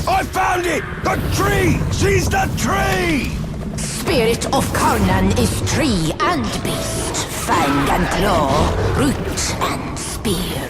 I found it! The tree! She's the tree! Spirit of Carnan is tree and beast, fang and claw, root and spear.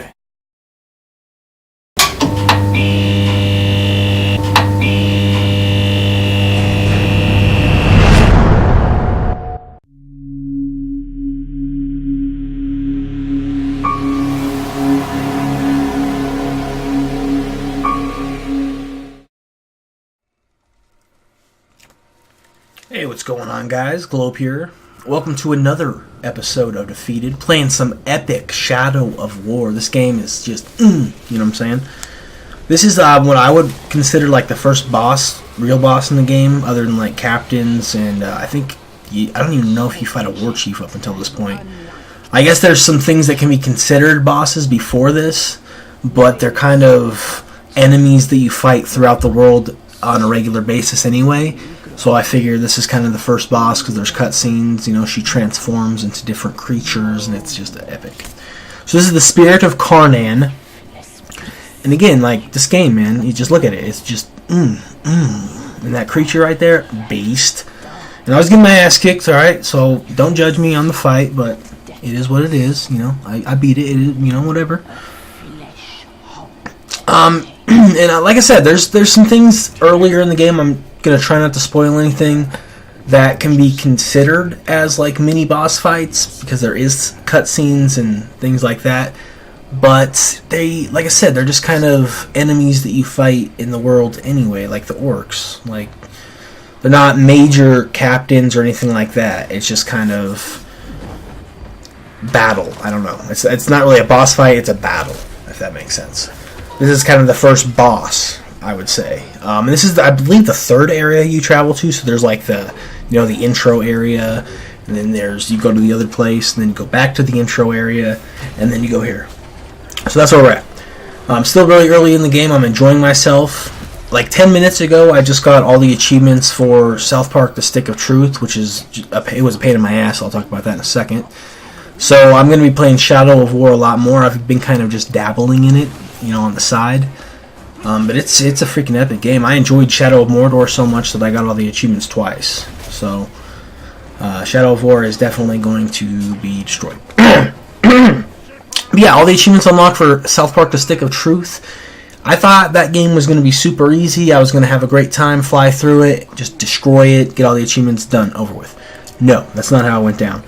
Hey, what's going on, guys? Globe here. Welcome to another episode of Defeated, playing some epic Shadow of War. This game is just, you know what I'm saying? This is what I would consider like the first boss, real boss in the game, other than like captains, and I don't even know if you fight a war chief up until this point. I guess there's some things that can be considered bosses before this, but they're kind of enemies that you fight throughout the world on a regular basis anyway. So I figure this is kind of the first boss because there's cutscenes, you know, she transforms into different creatures and it's just epic. So this is the Spirit of Carnan. And again, like, this game, man, you just look at it, it's just, And that creature right there, beast. And I was getting my ass kicked, alright, so don't judge me on the fight, but it is what it is, you know, I beat it, you know, whatever. And like I said, there's some things earlier in the game, I'm gonna try not to spoil anything, that can be considered as like mini boss fights because there is cutscenes and things like that. But they, like I said, they're just kind of enemies that you fight in the world anyway, like the orcs. Like, they're not major captains or anything like that. It's just kind of battle. I don't know. It's not really a boss fight. It's a battle, if that makes sense. This is kind of the first boss, I would say. And this is, I believe, the third area you travel to. So there's like the, you know, the intro area, and then there's, you go to the other place, and then you go back to the intro area, and then you go here. So that's where we're at. I'm still really early in the game. I'm enjoying myself. Like 10 minutes ago, I just got all the achievements for South Park: The Stick of Truth, which is it was a pain in my ass. I'll talk about that in a second. So I'm going to be playing Shadow of War a lot more. I've been kind of just dabbling in it, you know, on the side. But it's a freaking epic game. I enjoyed Shadow of Mordor so much that I got all the achievements twice. So Shadow of War is definitely going to be destroyed. But yeah, all the achievements unlocked for South Park: The Stick of Truth. I thought that game was going to be super easy. I was going to have a great time, fly through it, just destroy it, get all the achievements done, over with. No, that's not how it went down.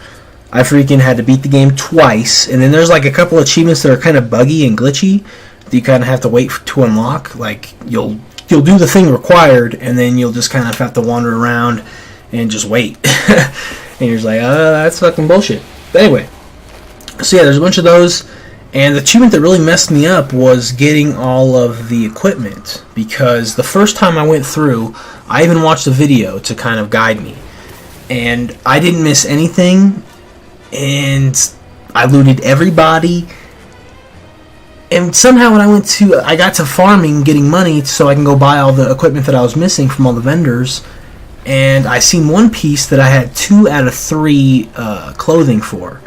I freaking had to beat the game twice, and then there's like a couple achievements that are kind of buggy and glitchy that you kind of have to wait to unlock. Like, you'll do the thing required, and then you'll just kind of have to wander around and just wait. And you're just like, that's fucking bullshit. But anyway, so yeah, there's a bunch of those, and the achievement that really messed me up was getting all of the equipment, because the first time I went through, I even watched a video to kind of guide me, and I didn't miss anything, and I looted everybody. And somehow when I got to farming, getting money so I can go buy all the equipment that I was missing from all the vendors, and I seen one piece that I had 2 out of 3 clothing for.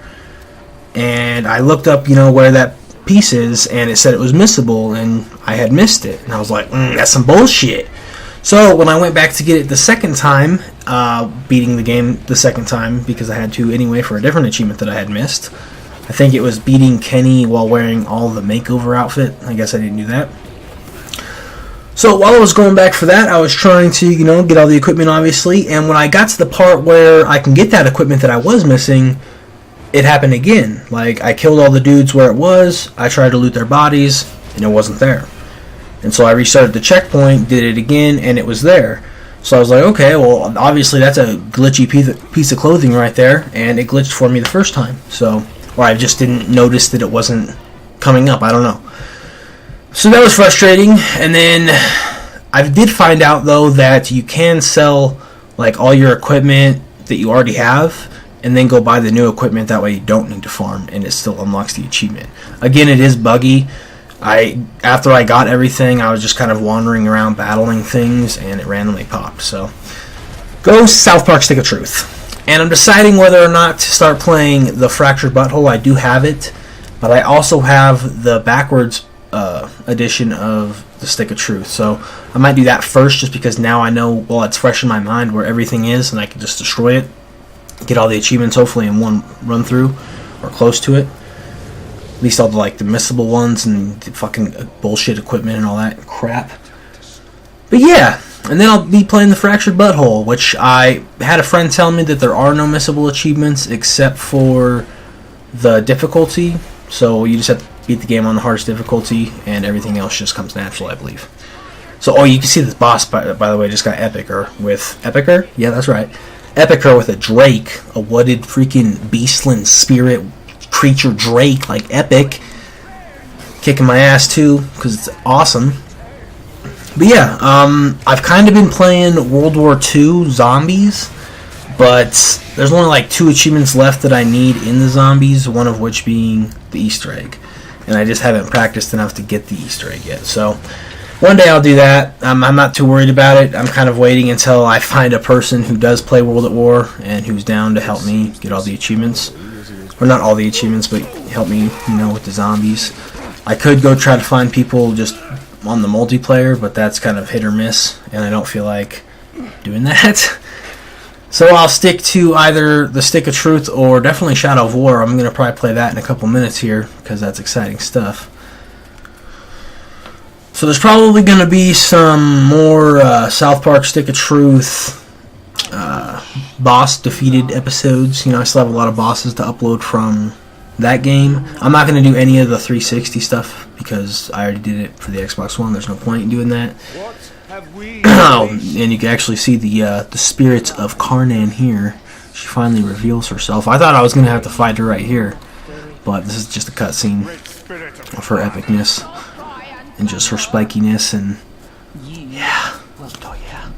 And I looked up, you know, where that piece is, and it said it was missable, and I had missed it. And I was like, that's some bullshit. So when I went back to get it the second time, beating the game the second time, because I had to anyway for a different achievement that I had missed, I think it was beating Kenny while wearing all the makeover outfit. I guess I didn't do that. So while I was going back for that, I was trying to, you know, get all the equipment, obviously. And when I got to the part where I can get that equipment that I was missing, it happened again. Like, I killed all the dudes where it was, I tried to loot their bodies, and it wasn't there. And so I restarted the checkpoint, did it again, and it was there. So I was like, okay, well, obviously that's a glitchy piece of clothing right there, and it glitched for me the first time. So, or I just didn't notice that it wasn't coming up, I don't know. So that was frustrating, and then I did find out, though, that you can sell, like, all your equipment that you already have, and then go buy the new equipment. That way you don't need to farm, and it still unlocks the achievement. Again, it is buggy. After I got everything, I was just kind of wandering around battling things, and it randomly popped. So, go South Park: Stick of Truth. And I'm deciding whether or not to start playing the Fractured Butthole. I do have it, but I also have the backwards edition of the Stick of Truth. So I might do that first, just because now I know, well, it's fresh in my mind where everything is, and I can just destroy it, get all the achievements hopefully in one run through, or close to it. At least all the the missable ones and the fucking bullshit equipment and all that crap. But yeah, and then I'll be playing the Fractured Butthole, which I had a friend tell me that there are no missable achievements except for the difficulty. So you just have to beat the game on the hardest difficulty, and everything else just comes natural, I believe. So, oh, you can see this boss, by the way, just got Epicer with... Epicer? Yeah, that's right. Epicer with a Drake, a wooded freaking beastland spirit creature Drake, like epic. Kicking my ass, too, because it's awesome. But yeah, I've kind of been playing World War II Zombies, but there's only 2 achievements left that I need in the zombies, one of which being the Easter egg. And I just haven't practiced enough to get the Easter egg yet. So one day I'll do that. I'm not too worried about it. I'm kind of waiting until I find a person who does play World at War and who's down to help me get all the achievements. Or not all the achievements, but help me, with the zombies. I could go try to find people just on the multiplayer, but that's kind of hit or miss, and I don't feel like doing that. So I'll stick to either the Stick of Truth or definitely Shadow of War. I'm going to probably play that in a couple minutes here, because that's exciting stuff. So there's probably going to be some more South Park Stick of Truth boss defeated episodes. I still have a lot of bosses to upload from that game. I'm not going to do any of the 360 stuff because I already did it for the Xbox One. There's no point in doing that. And you can actually see the spirits of Carnan here. She finally reveals herself. I thought I was going to have to fight her right here, but this is just a cutscene of her epicness and just her spikiness, and yeah. Oh yeah.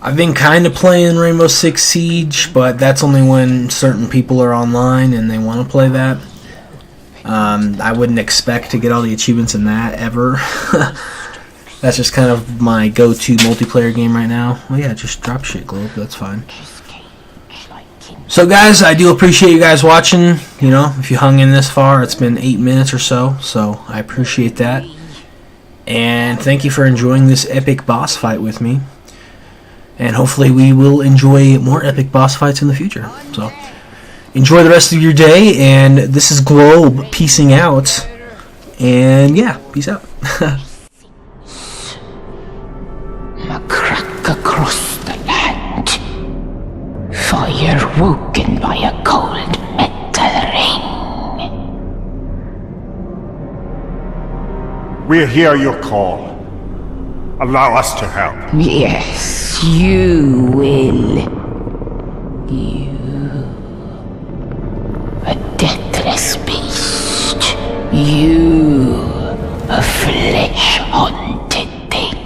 I've been kind of playing Rainbow Six Siege, but that's only when certain people are online and they want to play that. I wouldn't expect to get all the achievements in that ever. That's just kind of my go-to multiplayer game right now. Well, yeah, just drop shit, Globe. That's fine. So, guys, I do appreciate you guys watching. If you hung in this far, it's been 8 minutes or so. So, I appreciate that. And thank you for enjoying this epic boss fight with me. And hopefully we will enjoy more epic boss fights in the future. So, enjoy the rest of your day. And this is Globe peacing out. And, yeah, peace out. A crack across the land. Fire woken by a cold metal ring. We hear your call. Allow us to help. Yes, you will. You. A deathless beast. You. A flesh-haunted thing.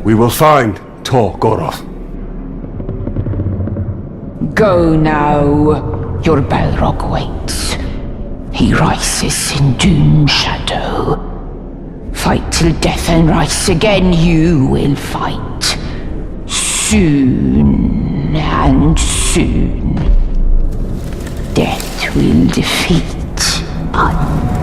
We will find Tor Goroth. Go now. Your Balrog waits. He rises in doom shadow. Fight till death and rise again. You will fight. Soon and soon. Death will defeat us.